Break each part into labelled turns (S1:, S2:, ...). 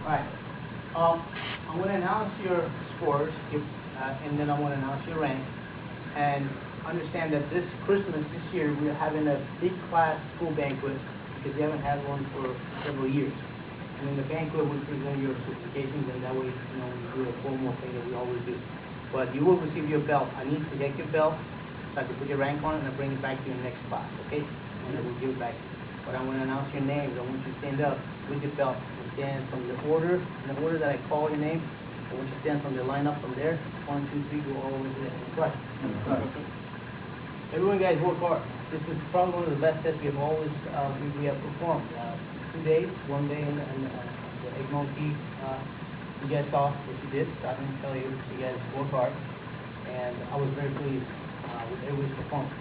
S1: Alright. I'm going to announce your scores, and then I'm going to announce your rank. And understand that this Christmas, this year, we're having a big class school banquet because we haven't had one for several years. And in the banquet, we present your certifications, and that way, we do a formal thing that we always do. But you will receive your belt. I need to get your belt so I can put your rank on it and I'll bring it back to you in the next class, okay? And then we'll give it back to you. But I'm going to announce your names. I want you to stand up with your belt and stand from the order, that I call your name. I want you to stand from the lineup from there. 1, 2, 3, go all the way to there. Right. Okay. Everyone, guys, work hard. This is probably one of the best tests we have always we have performed. 2 days, 1 day in the egg monkey. You guys saw what you did. So I didn't tell you. You guys worked hard, and I was very pleased with everybody's performance.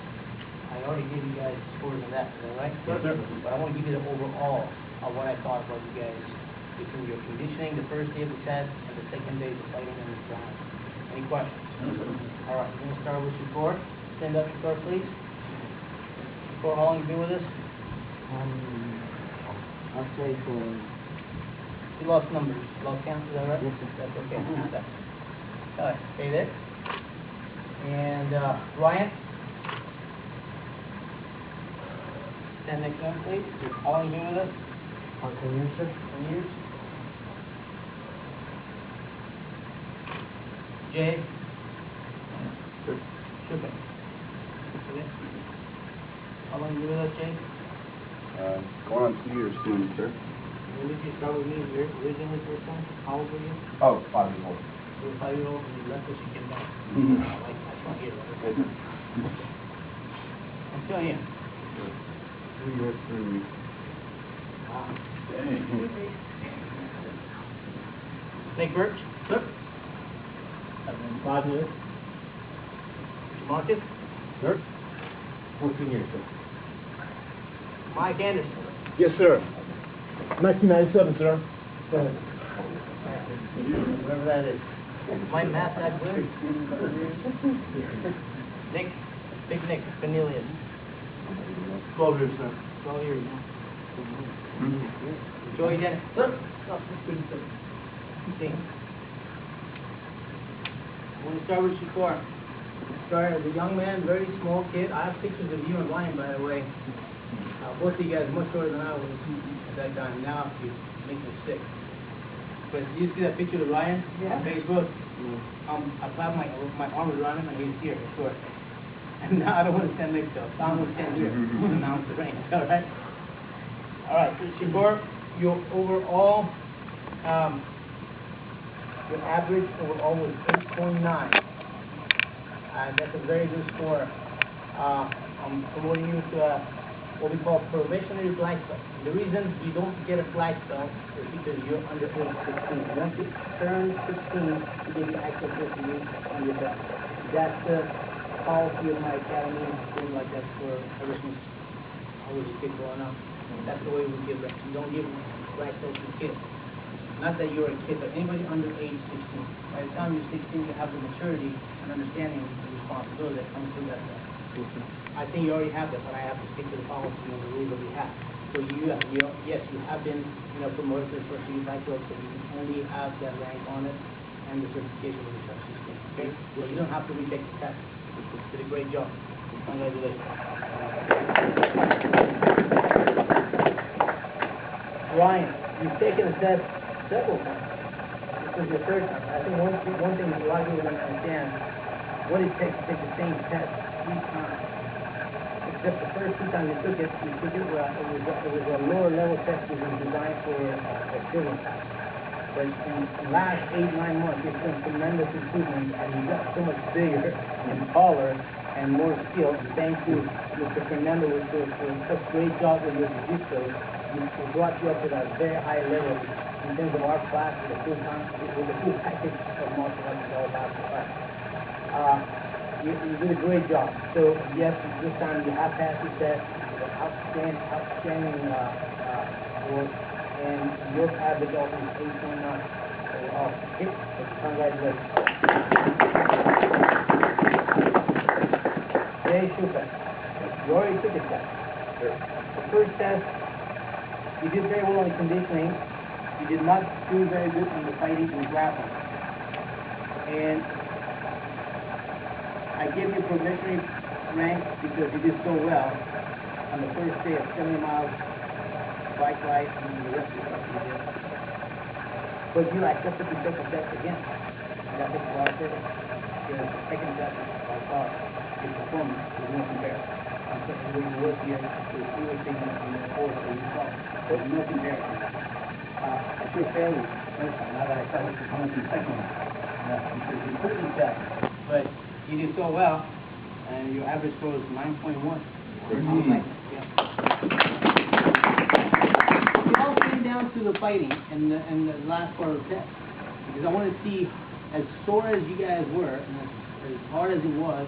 S1: I already gave you guys scores on that. Is that right?
S2: Yes, sir.
S1: But I want to give you the overall of what I thought about you guys between your conditioning the first day of the test and the second day of the fighting and the ground. Any questions?
S2: Mm-hmm.
S1: All right, we're going to start with Shakur. Stand up, Shakur, please. Shakur, how long you been with us?
S3: I'll say for...
S1: You lost numbers. You lost count, is that right?
S3: Yes, sir.
S1: That's okay. All right, stay there. And Ryan? Stand next to him, please. How long you been with us?
S3: 10 years, sir.
S1: 10 years. Jay?
S2: Sure.
S1: Sure. Okay. How long you been with us, Jay?
S2: Going on 2 years soon, sir.
S1: When did you start with me? You originally first time? How old were you?
S2: Oh, 5 years old.
S1: You were 5-year-old and you left us, you came back.
S2: Mhm.
S1: I just want to hear that.
S2: Yes, sir.
S1: I'm telling you.
S2: 2 years, 3 weeks.
S1: Wow.
S2: Dang.
S1: Nick Birch?
S2: Sir.
S3: I've been 5 years.
S1: Marcus?
S2: Sir.
S3: 14 years, sir.
S1: Mike Anderson?
S3: Yes, sir. 1997, sir.
S1: Whatever that is. My math that good? Nick? Big Nick, Cornelius.
S3: 12 years, sir.
S1: 12 years.
S2: Mm-hmm.
S1: Joey Dennis?
S3: Sir.
S1: See. When we start with Shakur. Start as a young man, very small kid. I have pictures of you and Ryan, by the way. Both of you guys much shorter than I was at that time. Now you make me sick. But did you see that picture of Ryan on Facebook? I clapped my arm around him and he was here, short. And now I don't want to stand next to him. So I'm going to stand here and announce the range. All right? All right, Shakur, your overall, your average overall was 8.9. That's a very good score. I'm promoting you to what we call probationary black belt. The reason you don't get a black belt is because you're under age 16. Once you turn 16, you get the access to use on your belt. That's the policy of my academy. It's been like that for ever since I was a kid growing up. That's the way we give it. You don't give black belts to kids. Not that you're a kid, but anybody under age 16. By the time you're 16, you have the maturity and understanding of the responsibility that comes with that. I think you already have that, but I have to stick to the policy and the rules that we have. So yes, you have been, promoted to the first year black belt, so you can only have that rank on it and the certification when you turn 16. Okay? So you don't have to retake the test. You did a great job. Congratulations. Ryan, you've taken a test several times. This is your third time. I think one thing a lot of people don't understand what it takes to take the same test 3 times. Except the first 2 times you took it, well, it was a lower level test that was designed for children. But in the last 8-9 months, you've seen tremendous improvement, and you got so much bigger and taller and more skilled. Thanks to Mr. Fernando for such great job with your jiu-jitsu. We brought you up to that very high level in terms of our class with the full package of martial arts is all about the class. You did a great job. So yes, this time you have passed the test. Outstanding work, and your average also is 8.9 overall. Okay, so congratulations. Jay Shuka, you already took a test.
S2: Sure.
S1: The first test, you did very well in conditioning. You did not do very good in the fighting and grappling. And I gave you provisionary rank because you did so well on the first day of 70 miles bike ride and the rest of the stuff you did. But you accepted to take a test again. And that takes a lot of courage. Because the second test, by far, your performance was no comparison. I'm saying when you were here, you were taking on the course that you saw. There's no comparison. I sure failed you the first time. Now that I saw what you're going to second one. Because you couldn't test. But you did so well, and your average score was 9.1. Yeah. It all came down to the fighting and the last part of the test. Because I want to see, as sore as you guys were, and as hard as it was,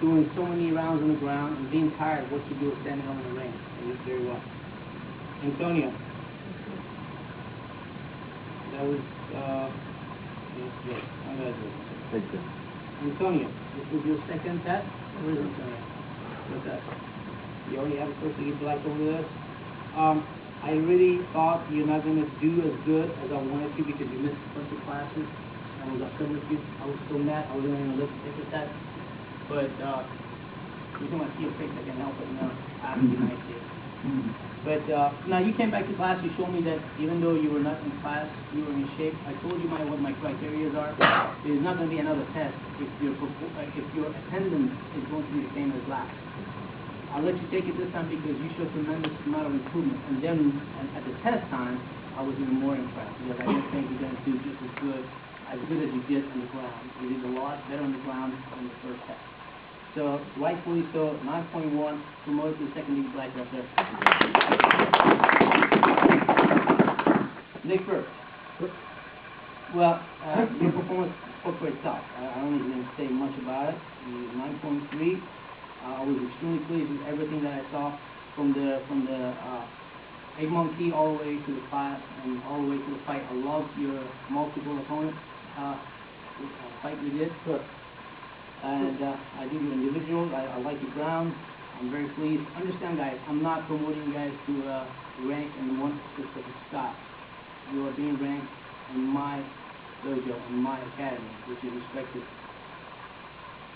S1: doing so many rounds on the ground and being tired, what you do is standing up in the ring. And you did very well. Antonio. That was, yes, congratulations.
S2: Thank you.
S1: Antonio, this was your second test? Where is Antonio? What's that? You already have a first degree black over this. I really thought you're not going to do as good as I wanted to because you missed a bunch of classes. I was upset with you. I was so mad. I wasn't going to let you take the test. But you can see your face. I can't help it. After you nice day. But now you came back to class. You showed me that even though you were not in class, you were in shape. I told you what my criteria are. There's not going to be another test if your attendance is going to be the same as last. I'll let you take it this time because you showed tremendous amount of improvement. And then at the test time, I was even more impressed because I didn't think you're going to do just as good as you did on the ground. You did a lot better on the ground than the first test. So, rightfully so, 9.1, promoted to the second league black belt there. Nick first. Well, your performance spoke for itself. I don't even say much about it. 9.3. I was extremely pleased with everything that I saw from the Egg Monkey all the way to the class and all the way to the fight. I loved your multiple opponent fight you did. And I did your individual. I like your ground. I'm very pleased. Understand, guys, I'm not promoting you guys to rank in one specific style. You are being ranked in my dojo, in my academy, which is respected.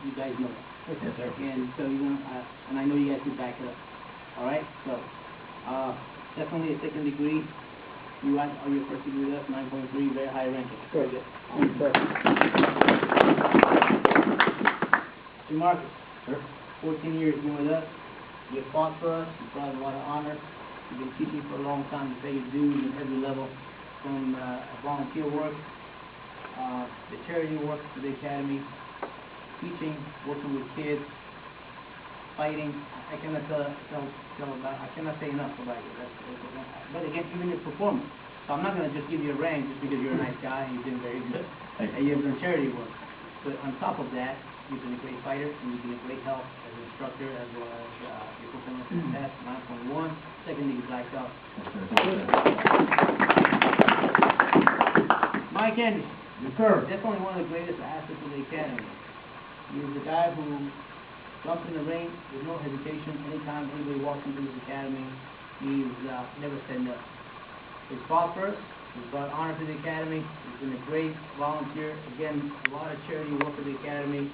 S1: You guys know that.
S2: Yes, sir.
S1: And so you're gonna, and I know you guys can back it up. All right. So definitely a second degree. You are your first degree with us, 9.3, very high ranking. Very good. Jim Marcus.
S2: Sir?
S1: 14 years been with us. You fought for us. You brought a lot of honor. You've been teaching for a long time. You pay your dues at every level, from volunteer work, the charity work for the academy, teaching, working with kids, fighting. I cannot I cannot say enough about you. But again, even your performance. So I'm not going to just give you a rank just because you're a nice guy and you've been very good. And you've done charity work. But on top of that, you've been a great fighter and you've been a great help as an instructor as well as your performance in the test, 9.1, second league black belt. Mike Anderson.
S2: Yes, sir.
S1: Definitely one of the greatest assets of the academy. He's the guy who jumps in the ring with no hesitation. Anytime anybody walks into this academy, he's never said no. He's fought first. He's brought honor to the academy. He's been a great volunteer. Again, a lot of charity work for the academy.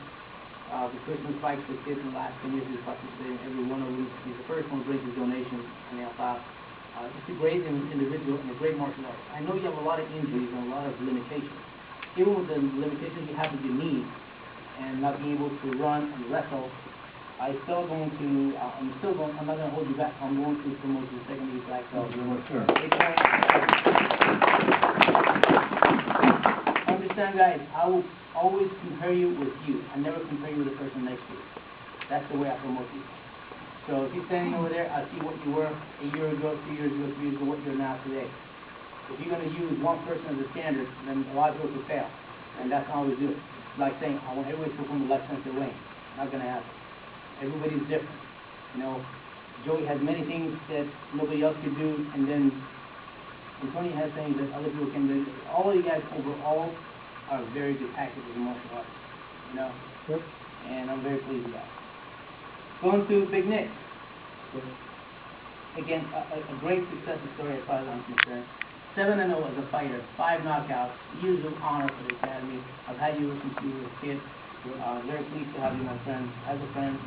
S1: The Christmas fights for kids in the last 10 years, he's participated in every one of them. He's the first one to bring his donations and help out. Just a great individual and a great martial artist. I know you have a lot of injuries and a lot of limitations. Even with the limitations you have with your knees and not being able to run and wrestle, I'm not going to hold you back. I'm going to promote you to second league black belt.
S2: Sure.
S1: Understand, guys, I will always compare you with you. I never compare you with the person next to you. That's the way I promote you. So if you're standing over there, I see what you were a year ago, 2 years ago, 3 years ago, what you're now today. If you're going to use one person as a standard, then a lot of people could fail. And that's not how we do it. It's like saying, I want everybody to perform the left center wing. Not going to happen. Everybody's different. You know, Joey has many things that nobody else could do, and then Antonio has things that other people can do. All of you guys overall are very good actors as martial artists. You know?
S3: Yep.
S1: And I'm very pleased with that. Going to Big Nick. Again, a great success story as far as I'm concerned. 7-0 as a fighter, 5 knockouts, years of honor for the Academy. I've had you since you were a kid. Very pleased to have you, my friend. As a friend,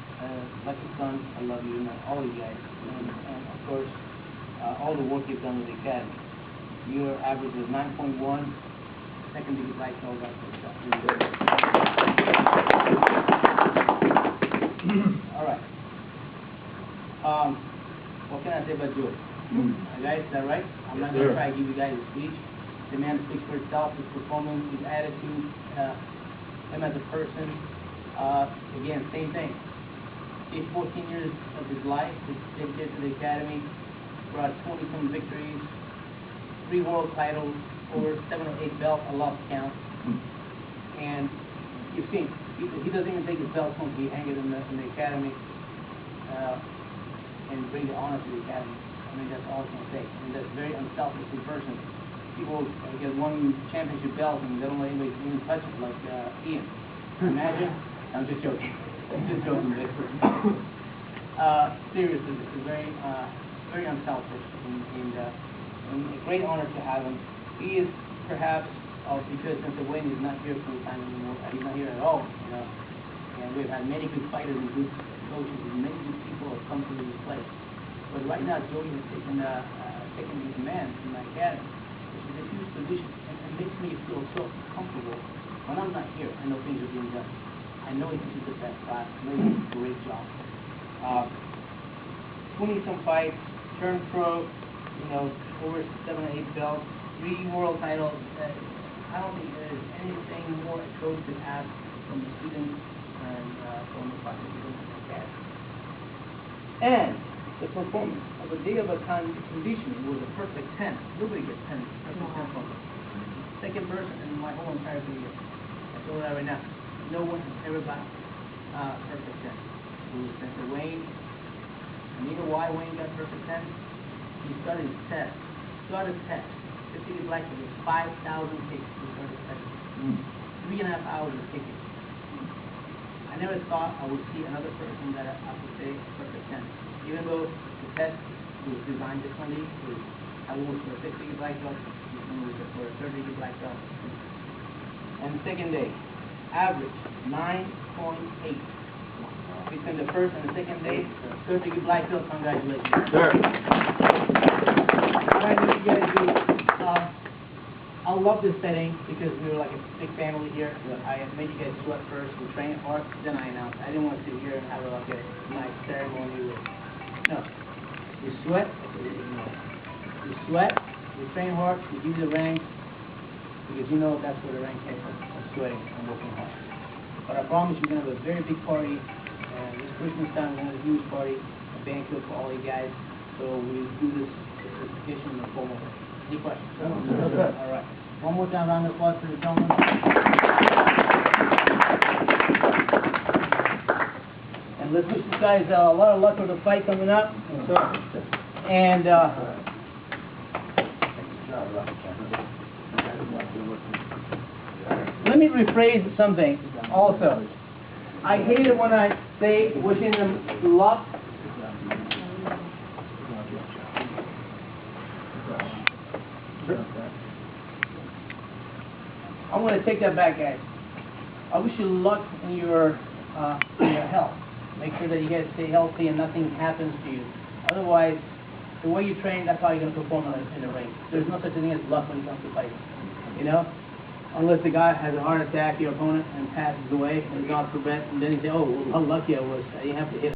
S1: like a son, I love you and all you guys. And of course, all the work you've done with the Academy. Your average was 9.1, second degree black belt. All right. What can I say about Joe? Guys, is that right? I'm not going to try to give you guys a speech. The man speaks for itself, his performance, his attitude, him as a person. Again, same thing. He 14 years of his life is dedicated to the Academy, brought 20-some victories, 3 world titles, over 7 or 8 belts, I lost count. And you've seen, he doesn't even take his belt home, he hangs it in the Academy and bring the honor to the Academy. I mean, that's all I can say. I mean, that's a very unselfish person. People get one championship belt and they don't let anybody even touch it, like Ian. Imagine? I'm just joking. I'm just joking. Seriously, this is very, very unselfish and a great honor to have him. He is perhaps, because Mr. Wayne is not here full time anymore, he's not here at all, you know. And we've had many good fighters and good coaches and many good people have come to this place. But right now, Jody has taken in command in my academy, which is a huge position, and it makes me feel so comfortable. When I'm not here, I know things are being done. I know he teaches the best class. I know he does a great job. 20-some fights, turned pro, you know, over 7 or 8 belts, 3 world titles. I don't think there is anything more a coach could ask from the students and from the participants in the academy. And the performance of a day of a conditioning was a perfect 10. Nobody gets 10, perfect 10 from them. Second person in my whole entire career. I tell you that right now. No one has ever got perfect 10. It was Mr. Wayne. And you know why Wayne got perfect 10? He started his test. 50 black belt, 5,000 kicks. He started testing. 3.5 hours of kicking. I never thought I would see another person that I would say perfect 10. Even though the test was designed differently, I was for a 6-degree black belt, this one was for a 3rd-degree black belt. And the second day, average 9.8. Between the first and the second day, 3rd-degree black belt, congratulations.
S3: Sure.
S1: What I need you guys to do, I love this setting because we were like a big family here. I made you guys sweat first, we trained hard, then I announced. I didn't want to sit here and have like a nice ceremony with, no. You sweat, you sweat, you train hard, we give you the rank, because you know that's where the rank came from sweating and working hard. But I promise you're going to have a very big party, and this Christmas time we're going to have a huge party, a banquet for all you guys. So we do this certification in the formal way. Any questions? All right. One more time, round of applause for the gentleman. And let's wish you guys a lot of luck with the fight coming up. So, and let me rephrase something also. I hate it when I say wishing them luck. I'm going to take that back, guys. I wish you luck in your health. Make sure that you guys stay healthy and nothing happens to you. Otherwise, the way you train, that's how you're going to perform in the ring. There's no such thing as luck when it comes to fighting. You know? Unless the guy has a heart attack, your opponent, and passes away, and God forbid, and then you say, oh, well, how lucky I was. You have to hit